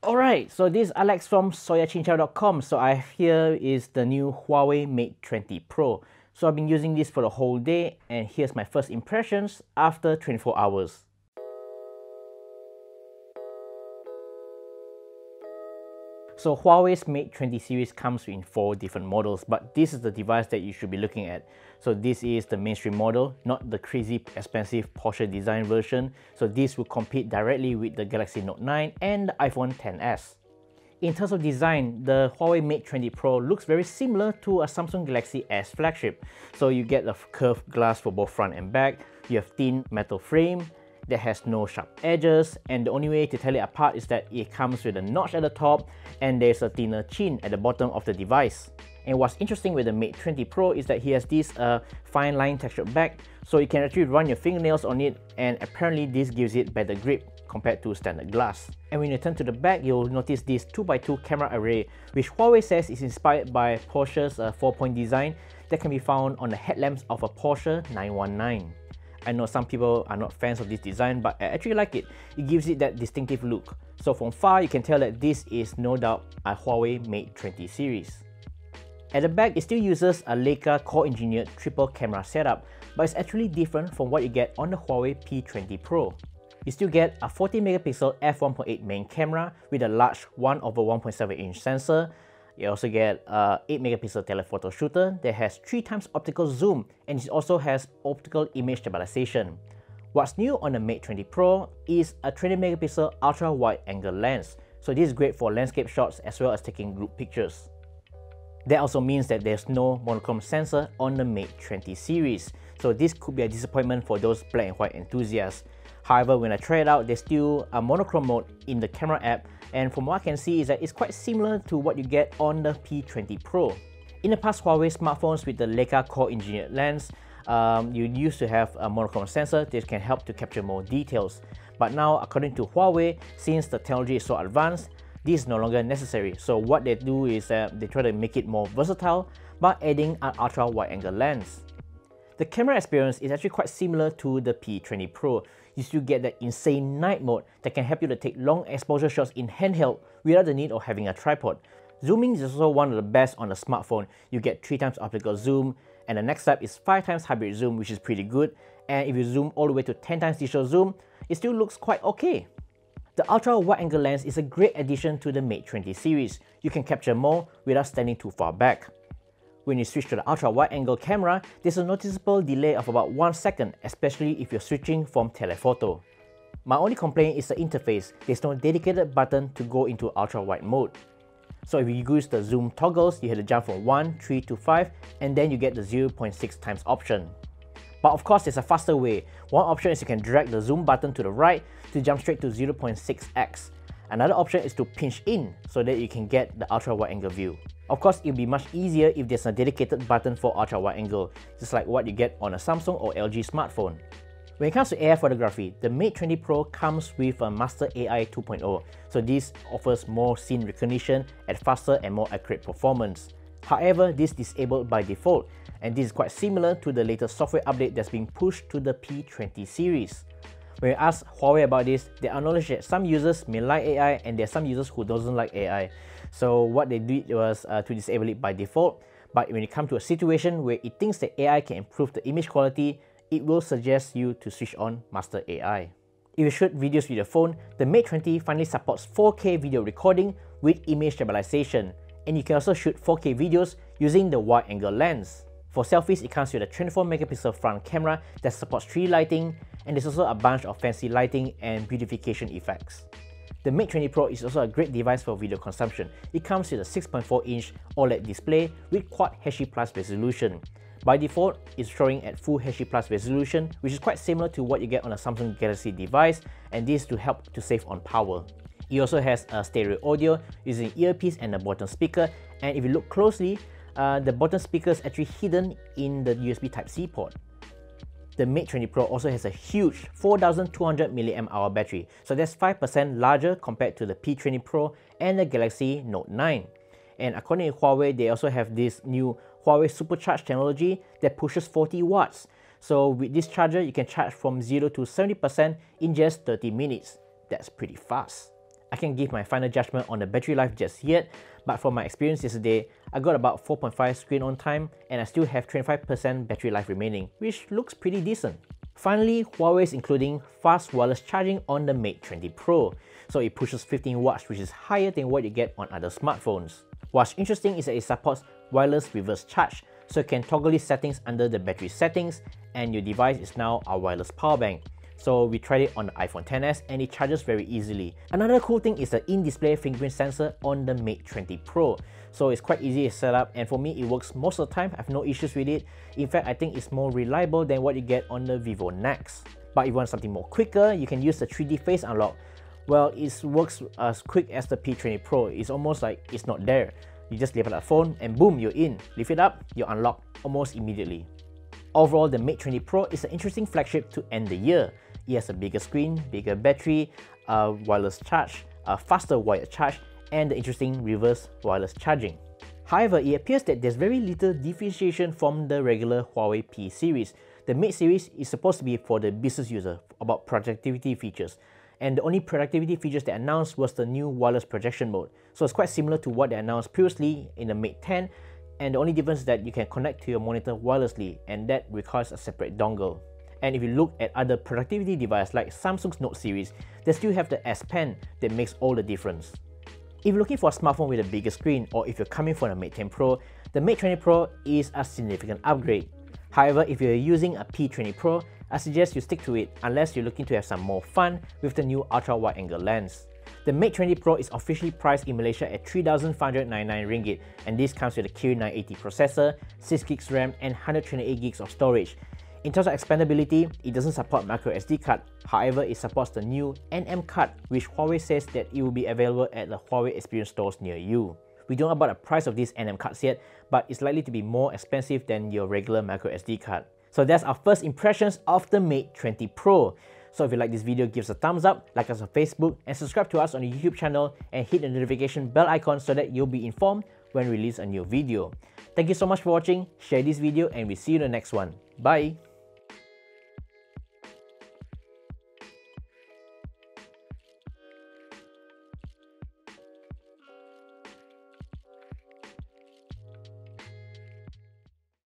Alright, so this is Alex from soyachinchow.com. So here is the new Huawei Mate 20 Pro. So I've been using this for the whole day, and here's my first impressions after 24 hours. So Huawei's Mate 20 series comes in 4 different models, but this is the device that you should be looking at. So this is the mainstream model, not the crazy expensive Porsche design version. So this will compete directly with the Galaxy Note 9 and the iPhone XS. In terms of design, the Huawei Mate 20 Pro looks very similar to a Samsung Galaxy S flagship. So you get a curved glass for both front and back, you have thin metal frame that has no sharp edges, and the only way to tell it apart is that it comes with a notch at the top and there's a thinner chin at the bottom of the device. And what's interesting with the Mate 20 Pro is that he has this fine line textured back, so you can actually run your fingernails on it, and apparently this gives it better grip compared to standard glass. And when you turn to the back, you'll notice this 2x2 camera array, which Huawei says is inspired by Porsche's 4-point design that can be found on the headlamps of a Porsche 919. I know some people are not fans of this design, but I actually like it. It gives it that distinctive look. So from far, you can tell that this is no doubt a Huawei Mate 20 series. At the back, it still uses a Leica core-engineered triple camera setup, but it's actually different from what you get on the Huawei P20 Pro. You still get a 40MP f1.8 main camera with a large 1/1.7-inch sensor. You also get a 8MP telephoto shooter that has 3x optical zoom, and it also has optical image stabilization. What's new on the Mate 20 Pro is a 20MP ultra wide angle lens. So this is great for landscape shots as well as taking group pictures. That also means that there's no monochrome sensor on the Mate 20 series. So this could be a disappointment for those black and white enthusiasts. However, when I try it out, there's still a monochrome mode in the camera app, and from what I can see is that it's quite similar to what you get on the P20 Pro. In the past Huawei smartphones with the Leica core engineered lens, you used to have a monochrome sensor that can help to capture more details. But now, according to Huawei, since the technology is so advanced, this is no longer necessary. So what they do is they try to make it more versatile by adding an ultra wide angle lens. The camera experience is actually quite similar to the P20 Pro. You still get that insane night mode that can help you to take long exposure shots in handheld without the need of having a tripod. Zooming is also one of the best on the smartphone. You get 3x optical zoom, and the next step is 5x hybrid zoom, which is pretty good. And if you zoom all the way to 10x digital zoom, it still looks quite okay. The ultra wide angle lens is a great addition to the Mate 20 series. You can capture more without standing too far back. When you switch to the ultra wide angle camera, there's a noticeable delay of about 1 second, especially if you're switching from telephoto. My only complaint is the interface. There's no dedicated button to go into ultra wide mode. So if you use the zoom toggles, you have to jump from 1, 3 to 5, and then you get the 0.6x option. But of course, there's a faster way. One option is you can drag the zoom button to the right to jump straight to 0.6x. Another option is to pinch in so that you can get the ultra wide angle view. Of course, it'll be much easier if there's a dedicated button for ultra wide angle, just like what you get on a Samsung or LG smartphone. When it comes to AI photography, the Mate 20 Pro comes with a Master AI 2.0, so this offers more scene recognition at faster and more accurate performance. However, this is disabled by default, and this is quite similar to the latest software update that's being pushed to the P20 series. When we asked Huawei about this, they acknowledged that some users may like AI and there are some users who doesn't like AI. So what they did was to disable it by default, but when it comes to a situation where it thinks that AI can improve the image quality, it will suggest you to switch on Master AI. If you shoot videos with your phone, the Mate 20 finally supports 4K video recording with image stabilization, and you can also shoot 4K videos using the wide angle lens. For selfies, it comes with a 24MP front camera that supports tree lighting, and there's also a bunch of fancy lighting and beautification effects. The Mate 20 Pro is also a great device for video consumption. It comes with a 6.4-inch OLED display with Quad HD+ resolution. By default, it's showing at Full HD+ resolution, which is quite similar to what you get on a Samsung Galaxy device, and this to help to save on power. It also has a stereo audio using earpiece and a bottom speaker, and if you look closely, the bottom speaker is actually hidden in the USB Type-C port. The Mate 20 Pro also has a huge 4200 mAh battery, so that's 5% larger compared to the P20 Pro and the Galaxy Note 9. And according to Huawei, they also have this new Huawei Supercharge technology that pushes 40 watts. So with this charger, you can charge from 0 to 70% in just 30 minutes. That's pretty fast. I can't give my final judgment on the battery life just yet, but from my experience yesterday, I got about 4.5 screen on time and I still have 25% battery life remaining, which looks pretty decent. Finally, Huawei is including fast wireless charging on the Mate 20 Pro, so it pushes 15 watts, which is higher than what you get on other smartphones. What's interesting is that it supports wireless reverse charge, so you can toggle these settings under the battery settings, and your device is now a wireless power bank. So we tried it on the iPhone XS and it charges very easily. Another cool thing is the in-display fingerprint sensor on the Mate 20 Pro. So it's quite easy to set up, and for me it works most of the time. I have no issues with it. In fact, I think it's more reliable than what you get on the Vivo Nex. But if you want something more quicker, you can use the 3D face unlock. Well, it works as quick as the P20 Pro. It's almost like it's not there. You just lift up that phone and boom, you're in. Lift it up, you're unlocked almost immediately. Overall, the Mate 20 Pro is an interesting flagship to end the year. It has a bigger screen, bigger battery, wireless charge, a faster wired charge, and the interesting reverse wireless charging. However, it appears that there's very little differentiation from the regular Huawei P series. The Mate series is supposed to be for the business user, about productivity features. And the only productivity features they announced was the new wireless projection mode. So it's quite similar to what they announced previously in the Mate 10, and the only difference is that you can connect to your monitor wirelessly, and that requires a separate dongle. And if you look at other productivity devices like Samsung's Note series, they still have the S Pen that makes all the difference. If you're looking for a smartphone with a bigger screen, or if you're coming for the Mate 10 Pro, the Mate 20 Pro is a significant upgrade. However, if you're using a P20 Pro, I suggest you stick to it unless you're looking to have some more fun with the new ultra-wide-angle lens. The Mate 20 Pro is officially priced in Malaysia at 3,599 ringgit, and this comes with a Kirin980 processor, 6GB RAM and 128GB of storage. In terms of expandability, it doesn't support microSD card. However, it supports the new NM card, which Huawei says that it will be available at the Huawei Experience stores near you. We don't know about the price of these NM cards yet, but it's likely to be more expensive than your regular microSD card. So that's our first impressions of the Mate 20 Pro. So if you like this video, give us a thumbs up, like us on Facebook, and subscribe to us on the YouTube channel, and hit the notification bell icon so that you'll be informed when we release a new video. Thank you so much for watching, share this video, and we'll see you in the next one. Bye!